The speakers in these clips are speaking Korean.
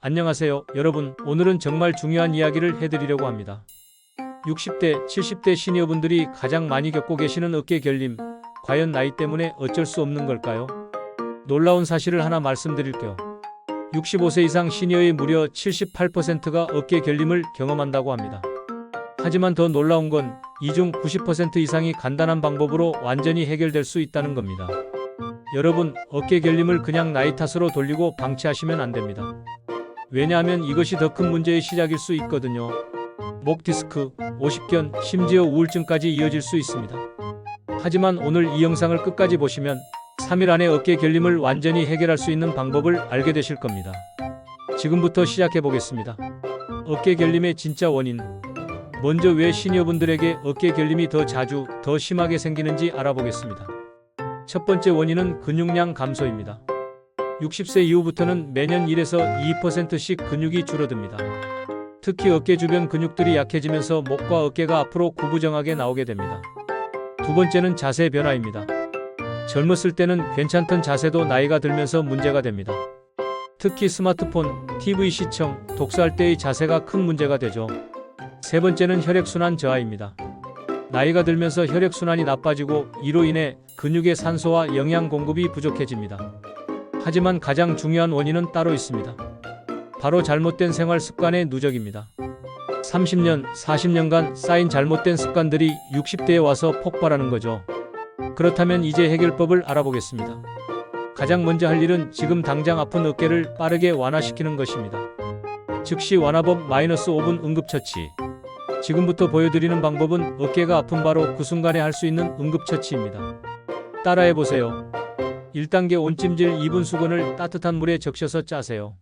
안녕하세요, 여러분. 오늘은 정말 중요한 이야기를 해드리려고 합니다. 60대, 70대 시니어분들이 가장 많이 겪고 계시는 어깨 결림. 과연 나이 때문에 어쩔 수 없는 걸까요? 놀라운 사실을 하나 말씀드릴게요. 65세 이상 시니어의 무려 78%가 어깨 결림을 경험한다고 합니다. 하지만 더 놀라운 건 이 중 90% 이상이 간단한 방법으로 완전히 해결될 수 있다는 겁니다. 여러분, 어깨 결림을 그냥 나이 탓으로 돌리고 방치하시면 안 됩니다. 왜냐하면 이것이 더 큰 문제의 시작일 수 있거든요. 목 디스크, 오십견, 심지어 우울증까지 이어질 수 있습니다. 하지만 오늘 이 영상을 끝까지 보시면 3일 안에 어깨 결림을 완전히 해결할 수 있는 방법을 알게 되실 겁니다. 지금부터 시작해 보겠습니다. 어깨 결림의 진짜 원인. 먼저 왜 시니어분들에게 어깨 결림이 더 자주, 더 심하게 생기는지 알아보겠습니다. 첫 번째 원인은 근육량 감소입니다. 60세 이후부터는 매년 1에서 2%씩 근육이 줄어듭니다. 특히 어깨 주변 근육들이 약해지면서 목과 어깨가 앞으로 구부정하게 나오게 됩니다. 두 번째는 자세 변화입니다. 젊었을 때는 괜찮던 자세도 나이가 들면서 문제가 됩니다. 특히 스마트폰, TV 시청, 독서할 때의 자세가 큰 문제가 되죠. 세 번째는 혈액순환 저하입니다. 나이가 들면서 혈액순환이 나빠지고 이로 인해 근육의 산소와 영양 공급이 부족해집니다. 하지만 가장 중요한 원인은 따로 있습니다. 바로 잘못된 생활 습관의 누적입니다. 30년, 40년간 쌓인 잘못된 습관들이 60대에 와서 폭발하는 거죠. 그렇다면 이제 해결법을 알아보겠습니다. 가장 먼저 할 일은 지금 당장 아픈 어깨를 빠르게 완화시키는 것입니다. 즉시 완화법 -5분 응급처치. 지금부터 보여드리는 방법은 어깨가 아픈 바로 그 순간에 할 수 있는 응급처치입니다. 따라해보세요. 1단계 온찜질 2분 수건을 따뜻한 물에 적셔서 짜세요.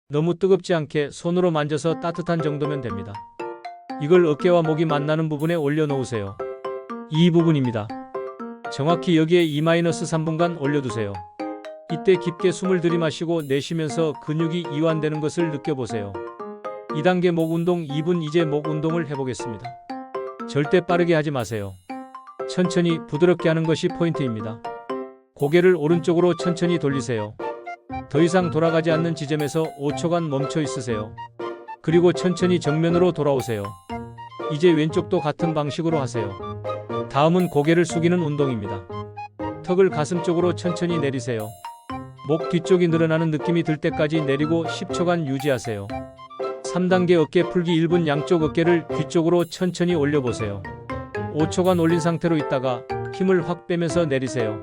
너무 뜨겁지 않게 손으로 만져서 따뜻한 정도면 됩니다. 이걸 어깨와 목이 만나는 부분에 올려놓으세요. 이 부분입니다. 정확히 여기에 2-3분간 올려두세요. 이때 깊게 숨을 들이마시고 내쉬면서 근육이 이완되는 것을 느껴보세요. 2단계 목 운동 2분. 이제 목 운동을 해보겠습니다. 절대 빠르게 하지 마세요. 천천히 부드럽게 하는 것이 포인트입니다. 고개를 오른쪽으로 천천히 돌리세요. 더 이상 돌아가지 않는 지점에서 5초간 멈춰 있으세요. 그리고 천천히 정면으로 돌아오세요. 이제 왼쪽도 같은 방식으로 하세요. 다음은 고개를 숙이는 운동입니다. 턱을 가슴 쪽으로 천천히 내리세요. 목 뒤쪽이 늘어나는 느낌이 들 때까지 내리고 10초간 유지하세요. 3단계 어깨 풀기 1분. 양쪽 어깨를 뒤쪽으로 천천히 올려보세요. 5초간 올린 상태로 있다가 힘을 확 빼면서 내리세요.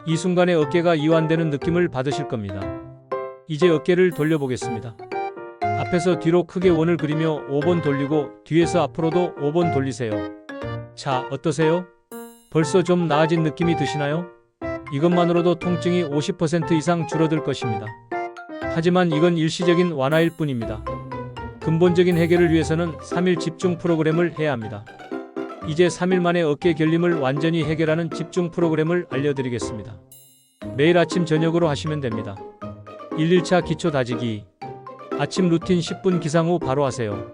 이 순간에 어깨가 이완되는 느낌을 받으실 겁니다. 이제 어깨를 돌려보겠습니다. 앞에서 뒤로 크게 원을 그리며 5번 돌리고 뒤에서 앞으로도 5번 돌리세요. 자, 어떠세요? 벌써 좀 나아진 느낌이 드시나요? 이것만으로도 통증이 50% 이상 줄어들 것입니다. 하지만 이건 일시적인 완화일 뿐입니다. 근본적인 해결을 위해서는 3일 집중 프로그램을 해야 합니다. 이제 3일 만에 어깨 결림을 완전히 해결하는 집중 프로그램을 알려드리겠습니다. 매일 아침 저녁으로 하시면 됩니다. 1일차 기초 다지기. 아침 루틴 10분 기상 후 바로 하세요.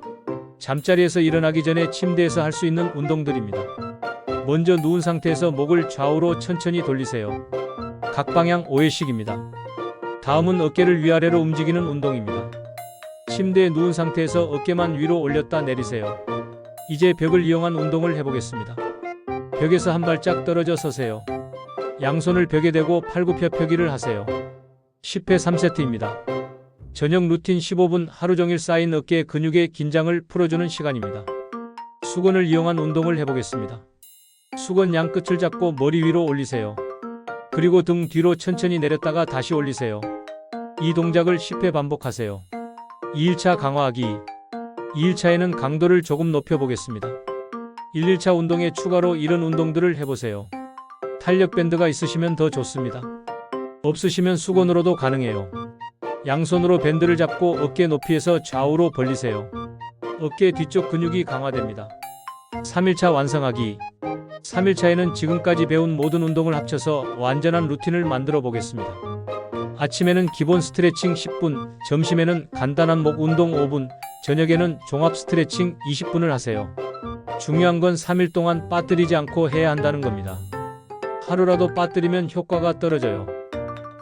잠자리에서 일어나기 전에 침대에서 할 수 있는 운동들입니다. 먼저 누운 상태에서 목을 좌우로 천천히 돌리세요. 각 방향 5회씩입니다. 다음은 어깨를 위아래로 움직이는 운동입니다. 침대에 누운 상태에서 어깨만 위로 올렸다 내리세요. 이제 벽을 이용한 운동을 해보겠습니다. 벽에서 한 발짝 떨어져 서세요. 양손을 벽에 대고 팔굽혀펴기를 하세요. 10회 3세트입니다. 저녁 루틴 15분. 하루 종일 쌓인 어깨 근육의 긴장을 풀어주는 시간입니다. 수건을 이용한 운동을 해보겠습니다. 수건 양 끝을 잡고 머리 위로 올리세요. 그리고 등 뒤로 천천히 내렸다가 다시 올리세요. 이 동작을 10회 반복하세요. 2일차 강화하기. 2일차에는 강도를 조금 높여보겠습니다. 1일차 운동에 추가로 이런 운동들을 해보세요. 탄력 밴드가 있으시면 더 좋습니다. 없으시면 수건으로도 가능해요. 양손으로 밴드를 잡고 어깨 높이에서 좌우로 벌리세요. 어깨 뒤쪽 근육이 강화됩니다. 3일차 완성하기. 3일차에는 지금까지 배운 모든 운동을 합쳐서 완전한 루틴을 만들어 보겠습니다. 아침에는 기본 스트레칭 10분, 점심에는 간단한 목 운동 5분, 저녁에는 종합 스트레칭 20분을 하세요. 중요한 건 3일 동안 빠뜨리지 않고 해야 한다는 겁니다. 하루라도 빠뜨리면 효과가 떨어져요.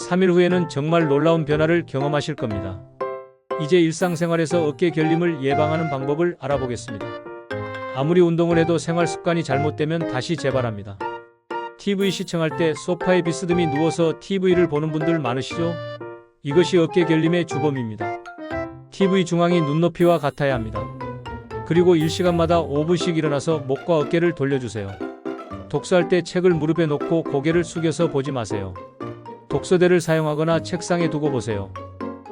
3일 후에는 정말 놀라운 변화를 경험하실 겁니다. 이제 일상생활에서 어깨 결림을 예방하는 방법을 알아보겠습니다. 아무리 운동을 해도 생활 습관이 잘못되면 다시 재발합니다. TV 시청할 때 소파에 비스듬히 누워서 TV를 보는 분들 많으시죠? 이것이 어깨 결림의 주범입니다. TV 중앙이 눈높이와 같아야 합니다. 그리고 일시간마다 5분씩 일어나서 목과 어깨를 돌려주세요. 독서할 때 책을 무릎에 놓고 고개를 숙여서 보지 마세요. 독서대를 사용하거나 책상에 두고 보세요.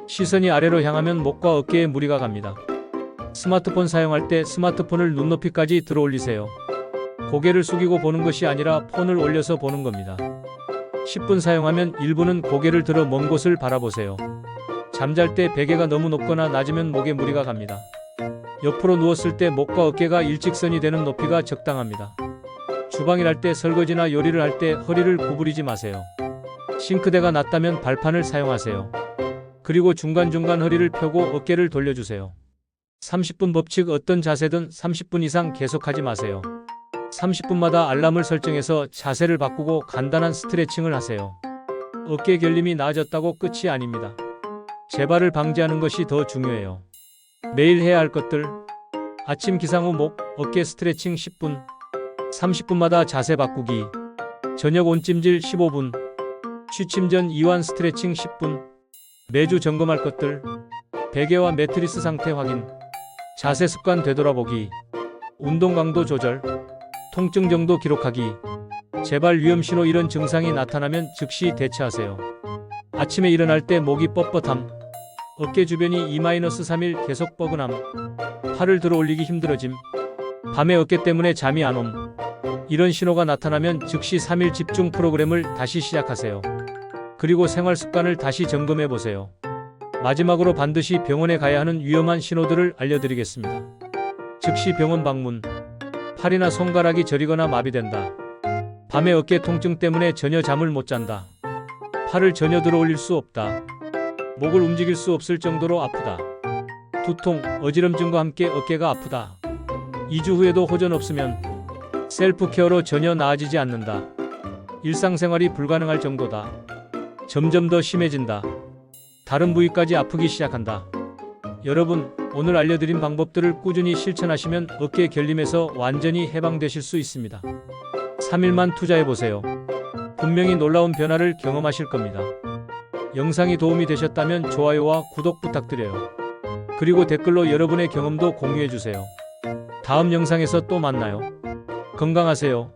시선이 아래로 향하면 목과 어깨에 무리가 갑니다. 스마트폰 사용할 때 스마트폰을 눈높이까지 들어 올리세요. 고개를 숙이고 보는 것이 아니라 폰을 올려서 보는 겁니다. 10분 사용하면 1분은 고개를 들어 먼 곳을 바라보세요. 잠잘 때 베개가 너무 높거나 낮으면 목에 무리가 갑니다. 옆으로 누웠을 때 목과 어깨가 일직선이 되는 높이가 적당합니다. 주방일 할 때 설거지나 요리를 할 때 허리를 구부리지 마세요. 싱크대가 낮다면 발판을 사용하세요. 그리고 중간중간 허리를 펴고 어깨를 돌려주세요. 30분 법칙 어떤 자세든 30분 이상 계속하지 마세요. 30분마다 알람을 설정해서 자세를 바꾸고 간단한 스트레칭을 하세요. 어깨 결림이 나아졌다고 끝이 아닙니다. 재발을 방지하는 것이 더 중요해요. 매일 해야 할 것들: 아침 기상 후 목, 어깨 스트레칭 10분, 30분마다 자세 바꾸기, 저녁 온찜질 15분, 취침 전 이완 스트레칭 10분. 매주 점검할 것들: 베개와 매트리스 상태 확인, 자세 습관 되돌아보기, 운동 강도 조절, 통증 정도 기록하기, 재발 위험 신호. 이런 증상이 나타나면 즉시 대처하세요. 아침에 일어날 때 목이 뻣뻣함, 어깨 주변이 2-3일 계속 뻐근함, 팔을 들어 올리기 힘들어짐, 밤에 어깨 때문에 잠이 안 옴. 이런 신호가 나타나면 즉시 3일 집중 프로그램을 다시 시작하세요. 그리고 생활 습관을 다시 점검해 보세요. 마지막으로 반드시 병원에 가야 하는 위험한 신호들을 알려드리겠습니다. 즉시 병원 방문. 팔이나 손가락이 저리거나 마비된다. 밤에 어깨 통증 때문에 전혀 잠을 못 잔다. 팔을 전혀 들어 올릴 수 없다. 목을 움직일 수 없을 정도로 아프다. 두통, 어지럼증과 함께 어깨가 아프다. 2주 후에도 호전 없으면 셀프 케어로 전혀 나아지지 않는다. 일상생활이 불가능할 정도다. 점점 더 심해진다. 다른 부위까지 아프기 시작한다. 여러분, 오늘 알려드린 방법들을 꾸준히 실천하시면 어깨 결림에서 완전히 해방되실 수 있습니다. 3일만 투자해보세요. 분명히 놀라운 변화를 경험하실 겁니다. 영상이 도움이 되셨다면 좋아요와 구독 부탁드려요. 그리고 댓글로 여러분의 경험도 공유해주세요. 다음 영상에서 또 만나요. 건강하세요.